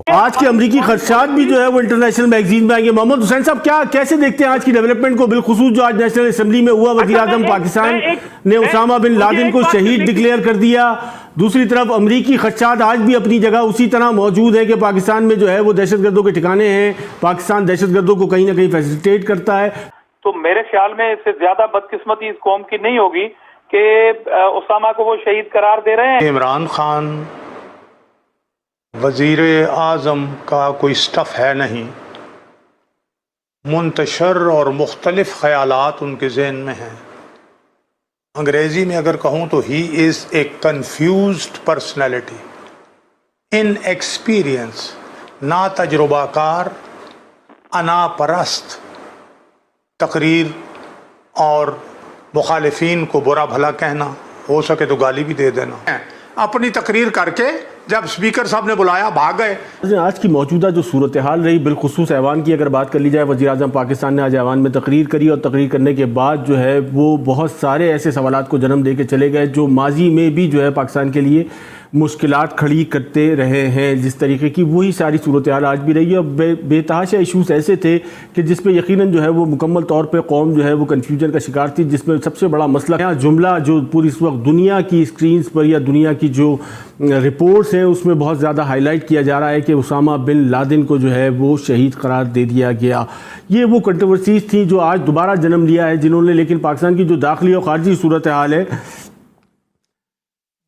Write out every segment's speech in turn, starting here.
आज के अमरीकी खदशात भी जो है वो इंटरनेशनल मैगजीन में आएंगे। मोहम्मद हुसैन साहब, क्या कैसे देखते हैं आज की डेवलपमेंट को, बिलखुसूस जो आज नेशनल असेंबली में हुआ, वजीर आजम पाकिस्तान ने उसामा बिन लादेन को शहीद डिक्लेयर कर दिया। दूसरी तरफ अमरीकी खदशात आज भी अपनी जगह उसी तरह मौजूद है कि पाकिस्तान में जो है वो दहशतगर्दों के ठिकाने हैं, पाकिस्तान दहशतगर्दों को कहीं ना कहीं फैसिलिटेट करता है। तो मेरे ख्याल में इससे ज्यादा बदकिस्मती इस कौम की नहीं होगी कि उसामा को वो शहीद करार दे रहे हैं। इमरान खान वजीर आज़म का कोई स्टफ़ है नहीं, मुंतशर और मुख्तलिफ ख़यालात उनके ज़हन में हैं। अंग्रेज़ी में अगर कहूँ तो he is a confused personality, inexperience, ना तजुर्बाकार, अनापरस्त, तकरीर और मुखालिफिन को बुरा भला कहना, हो सके तो गाली भी दे देना। अपनी तकरीर करके जब स्पीकर साहब ने बुलाया भाग गए। आज की मौजूदा जो सूरत हाल रही, बिलखुसूस ऐवान की अगर बात कर ली जाए, वज़ीर आज़म पाकिस्तान ने आज ऐवान में तकरीर करी और तकरीर करने के बाद जो है वो बहुत सारे ऐसे सवालात को जन्म दे के चले गए जो माजी में भी जो है पाकिस्तान के लिए मुश्किलात खड़ी करते रहे हैं। जिस तरीके की वही सारी सूरत हाल आज भी रही है। बेतहाशा इशूज़ ऐसे थे कि जिस पे यकीनन जो है वो मुकम्मल तौर पे कौम जो है वो कन्फ्यूजन का शिकार थी, जिसमें सबसे बड़ा मसला यहाँ जुमला जो पूरी इस वक्त दुनिया की स्क्रीन्स पर या दुनिया की जो रिपोर्ट्स हैं उसमें बहुत ज़्यादा हाईलाइट किया जा रहा है कि उसामा बिन लादेन को जो है वो शहीद करार दे दिया गया। ये वो कंट्रोवर्सीज थी जो आज दोबारा जन्म लिया है जिन्होंने, लेकिन पाकिस्तान की जो दाखिली और खारजी सूरत हाल है,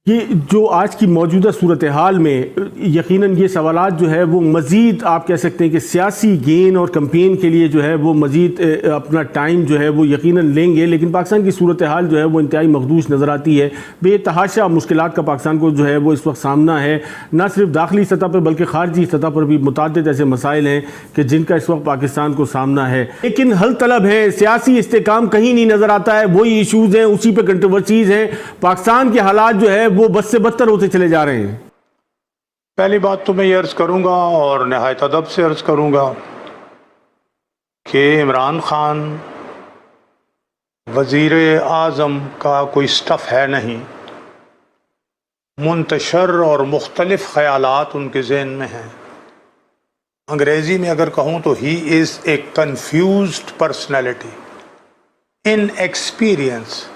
ये जो आज की मौजूदा सूरत हाल में यकीनन ये सवालात जो है वो मज़ीद आप कह सकते हैं कि सियासी गेन और कैंपेन के लिए जो है वो मज़ीद अपना टाइम जो है वो यकीनन लेंगे। लेकिन पाकिस्तान की सूरत हाल जो है वो इंतहाई मखदूश नज़र आती है। बेतहाशा मुश्किलात का पाकिस्तान को जो है वो इस वक्त सामना है, ना सिर्फ दाखिली सतह पर बल्कि खारजी सतह पर भी मुतादिद ऐसे मसाइल हैं कि जिनका इस वक्त पाकिस्तान को सामना है। लेकिन हल तलब है, सियासी इस्तेकाम कहीं नहीं नज़र आता है। वही इशूज़ हैं, उसी पर कंट्रोवर्सीज़ हैं। पाकिस्तान के हालात जो है वो बद से बदतर होते चले जा रहे हैं। पहली बात तो मैं ये अर्ज़ करूँगा और नहायत अदब से अर्ज़ करूँगा कि इमरान खान वज़ीर आज़म का कोई स्टफ़ है नहीं, मुंतशर और मुख्तलिफ ख़यालात उनके ज़हन में हैं। अंग्रेज़ी में अगर कहूँ तो he is a confused personality, inexperience,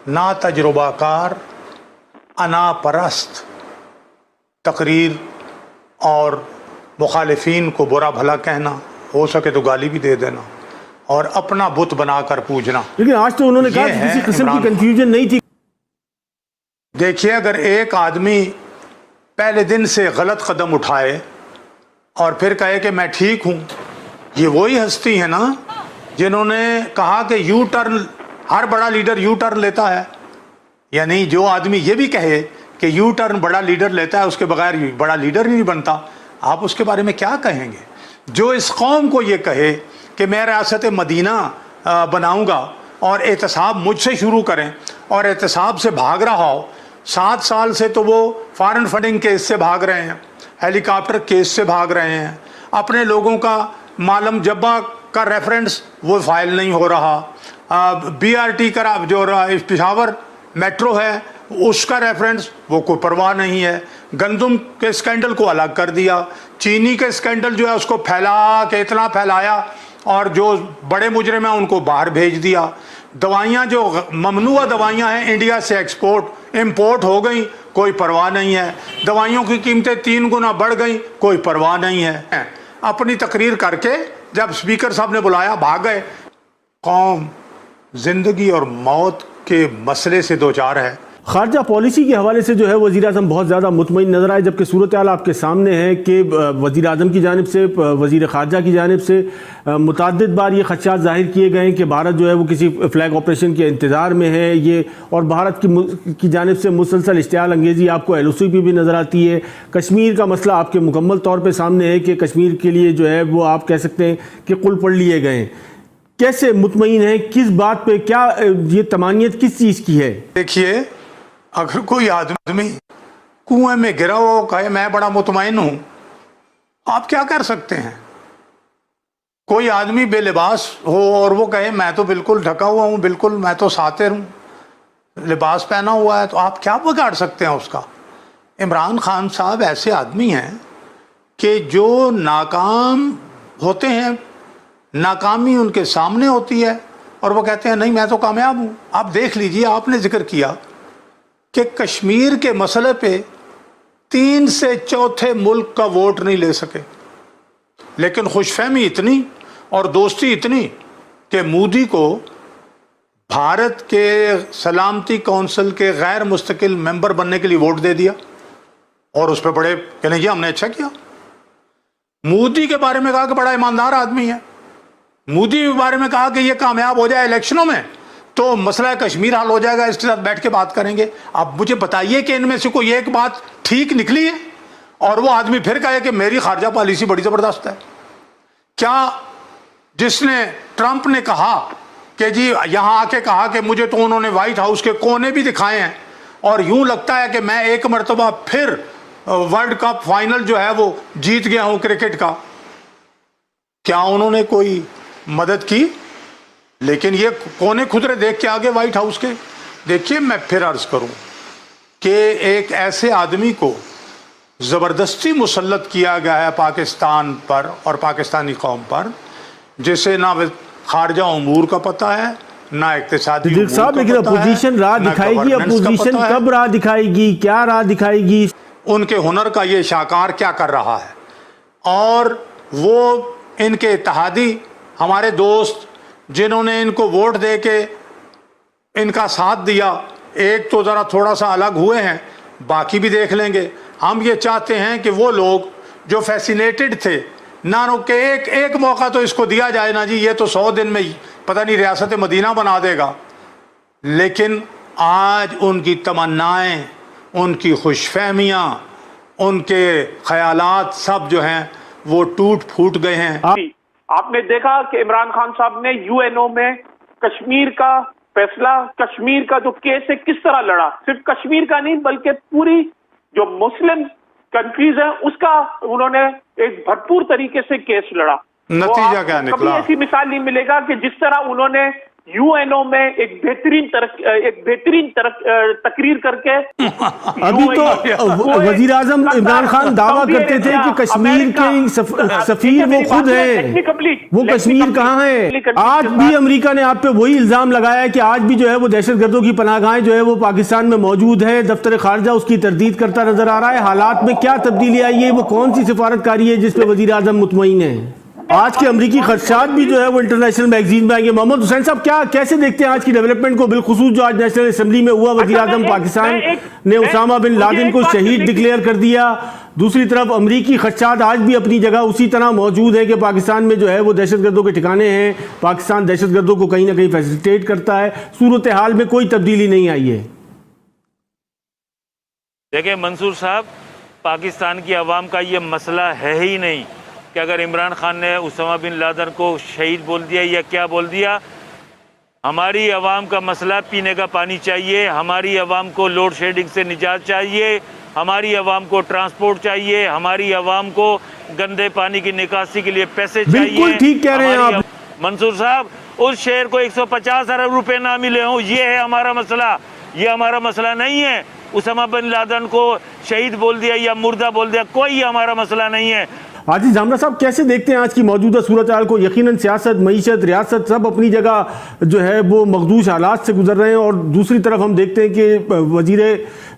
ना तजुर्बाकार, अनापरस्त, तकरीर और मुखालिफिन को बुरा भला कहना, हो सके तो गाली भी दे देना और अपना बुत बनाकर पूजना। लेकिन आज तो उन्होंने कहा कि किसी किस्म की कंफ्यूजन नहीं थी। देखिए, अगर एक आदमी पहले दिन से गलत कदम उठाए और फिर कहे कि मैं ठीक हूँ, ये वही हस्ती है ना जिन्होंने कहा कि यू टर्न, हर बड़ा लीडर यू टर्न लेता है। यानी जो आदमी ये भी कहे कि यू टर्न बड़ा लीडर लेता है, उसके बगैर बड़ा लीडर ही नहीं बनता, आप उसके बारे में क्या कहेंगे? जो इस कौम को ये कहे कि मैं रियासत मदीना बनाऊंगा और एहतसाब मुझसे शुरू करें और एहतसाब से भाग रहा हो, 7 साल से तो वो फॉरेन फंडिंग केस से भाग रहे हैं, हेलीकॉप्टर केस से भाग रहे हैं, अपने लोगों का मालम जब्बा का रेफरेंस वो फाइल नहीं हो रहा, BRT का जो पेशावर मेट्रो है उसका रेफरेंस वो कोई परवाह नहीं है। गंदम के स्कैंडल को अलग कर दिया, चीनी के स्कैंडल जो है उसको फैला के इतना फैलाया और जो बड़े मुजरिम हैं उनको बाहर भेज दिया। दवाइयाँ जो ममनुआ दवाइयाँ हैं इंडिया से एक्सपोर्ट इंपोर्ट हो गई, कोई परवाह नहीं है। दवाइयों की कीमतें 3 गुना बढ़ गई, कोई परवाह नहीं है। अपनी तकरीर करके जब स्पीकर साहब ने बुलाया भाग गए। कौम जिंदगी और मौत के मसले से दो चार है। खारजा पॉलिसी के हवाले से जो है वज़ीर आज़म बहुत ज़्यादा मुतमईन नज़र आए, जबकि सूरत हाल आपके सामने है कि वज़ीर आज़म की जानिब से, वज़ीर ख़ारजा की जानिब से मुतअद्दिद बार ये खदशात ज़ाहिर किए गए हैं कि भारत जो है वो किसी फ़्लैग ऑपरेशन के इंतज़ार में है ये, और भारत की जानिब से मुसलसल इश्तियाल अंगेज़ी आपको LOC भी नज़र आती है। कश्मीर का मसला आपके मुकम्मल तौर पर सामने है कि कश्मीर के लिए जो है वो आप कह सकते हैं कि कुल पढ़ लिए गए हैं। कैसे मुतमईन है, किस बात पे, क्या ये तमानियत किस चीज़ की है? देखिए, अगर कोई आदमी कुएं में गिरा हो कहे मैं बड़ा मुतमईन हूं, आप क्या कर सकते हैं? कोई आदमी बेलिबास हो और वो कहे मैं तो बिल्कुल ढका हुआ हूं, बिल्कुल मैं तो सातिर हूं, लिबास पहना हुआ है, तो आप क्या बिगाड़ सकते हैं उसका? इमरान खान साहब ऐसे आदमी हैं कि जो नाकाम होते हैं, नाकामी उनके सामने होती है और वो कहते हैं नहीं मैं तो कामयाब हूँ। आप देख लीजिए, आपने जिक्र किया कि कश्मीर के मसले पे 3 से चौथे मुल्क का वोट नहीं ले सके, लेकिन खुशफहमी इतनी और दोस्ती इतनी कि मोदी को भारत के सलामती काउंसिल के गैर मुस्तकिल मेंबर बनने के लिए वोट दे दिया और उस पर बड़े कहने जी हमने अच्छा किया। मोदी के बारे में कहा कि बड़ा ईमानदार आदमी है, मोदी के बारे में कहा कि ये कामयाब हो जाए इलेक्शनों में तो मसला कश्मीर हल हो जाएगा, इसके साथ बैठ के बात करेंगे। अब मुझे बताइए कि इनमें से कोई एक बात ठीक निकली है और वो आदमी फिर कहे कि मेरी खारजा पॉलिसी बड़ी ज़बरदस्त है। क्या जिसने ट्रंप ने कहा कि जी यहाँ आके कहा कि मुझे तो उन्होंने व्हाइट हाउस के कोने भी दिखाए हैं और यूं लगता है कि मैं एक मरतबा फिर वर्ल्ड कप फाइनल जो है वो जीत गया हूं क्रिकेट का, क्या उन्होंने कोई मदद की? लेकिन ये कोने खुदरे देख के आगे व्हाइट हाउस के। देखिए मैं फिर अर्ज करूं कि एक ऐसे आदमी को ज़बरदस्ती मुसल्लत किया गया है पाकिस्तान पर और पाकिस्तानी कौम पर, जिसे ना खारजा उमूर का पता है ना इक्तिसादी उमूर साहब, लेकिन अपोजिशन राह दिखाएगी, अपोजिशन कब राह दिखाएगी, क्या राह दिखाएगी? उनके हुनर का ये शाकार क्या कर रहा है और वो इनके इत्तेहादी हमारे दोस्त जिन्होंने इनको वोट दे के इनका साथ दिया, एक तो ज़रा थोड़ा सा अलग हुए हैं, बाकी भी देख लेंगे। हम ये चाहते हैं कि वो लोग जो फैसिनेटेड थे ना के एक मौका तो इसको दिया जाए ना जी, ये तो 100 दिन में ही पता नहीं रियासत मदीना बना देगा। लेकिन आज उनकी तमन्नाएं, उनकी खुशफहमियाँ, उनके ख्यालात सब जो हैं वो टूट फूट गए हैं। आपने देखा कि इमरान खान साहब ने यूएनओ में कश्मीर का फैसला, कश्मीर का जो केस है किस तरह लड़ा, सिर्फ कश्मीर का नहीं बल्कि पूरी जो मुस्लिम कंट्रीज है उसका उन्होंने एक भरपूर तरीके से केस लड़ा। नतीजा क्या निकला? कभी ऐसी मिसाल नहीं मिलेगा कि जिस तरह उन्होंने यूएनओ में एक बेहतरीन तकरीर करके अभी तो वजीर आजम इमरान खान दावा करते थे कि कश्मीर के सफीर वो खुद हैं, वो कश्मीर कहाँ है? आज भी अमेरिका ने आप पे वही इल्जाम लगाया है कि आज भी जो है वो दहशतगर्दों की पनाहगाहें जो है वो पाकिस्तान में मौजूद है, दफ्तर खारजा उसकी तरदीद करता नजर आ रहा है। हालात में क्या तब्दीली आई है? वो कौन सी सिफारतकारी है जिसपे वजीर आजम मुतमईन है? आज के अमरीकी खदशात भी जो है वो इंटरनेशनल मैगजीन में आएंगे। मोहम्मद हुसैन साहब, कैसे देखते हैं आज की डेवलपमेंट को, बिलखुसूस जो आज नेशनल असेंबली में हुआ, वज़ीर आज़म पाकिस्तान ने उसामा बिन लादेन को शहीद डिक्लेयर कर दिया, दूसरी तरफ अमरीकी खदशात आज भी अपनी जगह उसी तरह मौजूद है कि पाकिस्तान में जो है वो दहशतगर्दों के ठिकाने हैं, पाकिस्तान दहशतगर्दों को कहीं ना कहीं फैसिलिटेट करता है, सूरत हाल में कोई तब्दीली नहीं आई है। देखिए मंसूर साहब, पाकिस्तान की आवाम का ये मसला है ही नहीं कि अगर इमरान खान ने उसामा बिन लादेन को शहीद बोल दिया या क्या बोल दिया। हमारी आवाम का मसला पीने का पानी चाहिए, हमारी आवाम को लोड शेडिंग से निजात चाहिए, हमारी आवाम को ट्रांसपोर्ट चाहिए, हमारी आवाम को गंदे पानी की निकासी के लिए पैसे चाहिए। बिल्कुल ठीक कह रहे हैं आप मंसूर साहब। उस शहर को 150 अरब रुपए ना मिले हों, ये है हमारा मसला। ये हमारा मसला नहीं है उसामा बिन लादेन को शहीद बोल दिया या मुर्दा बोल दिया, कोई हमारा मसला नहीं है। आजिज जामरा साहब, कैसे देखते हैं आज की मौजूदा सूरत हाल को? यकीनन सियासत, मईशत, रियासत सब अपनी जगह जो है वो मखदूश हालात से गुजर रहे हैं और दूसरी तरफ हम देखते हैं कि वजीरे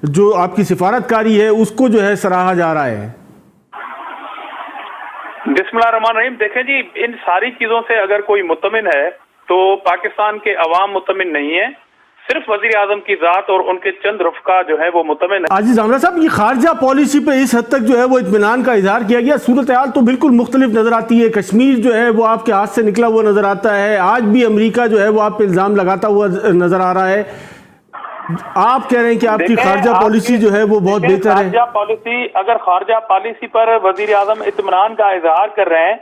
जो आपकी सिफारतकारी है उसको जो है सराहा जा रहा है। बिस्मिल्लाहिर्रहमानिर्रहीम। देखें जी, इन सारी चीजों से अगर कोई मुतमिन है तो पाकिस्तान के अवाम मुतमिन नहीं है, सिर्फ वजीर आजम की जात और उनके चंद रफका जो है वो मुतमिन है। आजिज जामरा साहब, ये खारजा पॉलिसी पे इस हद तक जो है वो इत्मीनान का इजहार किया गया, सूरत हाल तो बिल्कुल मुख्तलिफ नजर आती है। कश्मीर जो है वो आपके हाथ से निकला हुआ नजर आता है, आज भी अमेरिका जो है वो आप पे इल्जाम लगाता हुआ नजर आ रहा है। आप कह रहे हैं कि आपकी खारजा पॉलिसी जो है वो बहुत बेहतर है। खारजा पॉलिसी, अगर खारजा पॉलिसी पर वजीर आजम इत्मीनान का इजहार कर रहे हैं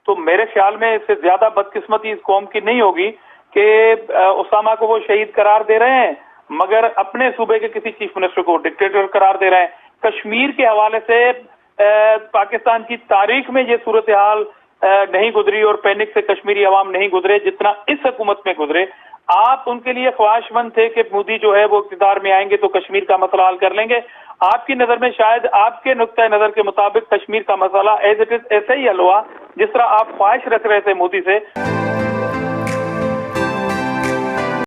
तो मेरे ख्याल में इससे ज्यादा बदकिस्मती इस कौम की नहीं होगी कि उसामा को वो शहीद करार दे रहे हैं मगर अपने सूबे के किसी चीफ मिनिस्टर को डिक्टेटर करार दे रहे हैं। कश्मीर के हवाले से पाकिस्तान की तारीख में ये सूरत हाल नहीं गुजरी और पैनिक से कश्मीरी अवाम नहीं गुजरे जितना इस हुकूमत में गुजरे। आप उनके लिए ख्वाहिशमंद थे कि मोदी जो है वो इक़्तिदार में आएंगे तो कश्मीर का मसला हल कर लेंगे। आपकी नजर में शायद आपके नुक्ता नजर के मुताबिक कश्मीर का मसला एज इट इज ऐसे ही हल हुआ जिस तरह आप ख्वाहिश रख रहे थे मोदी से।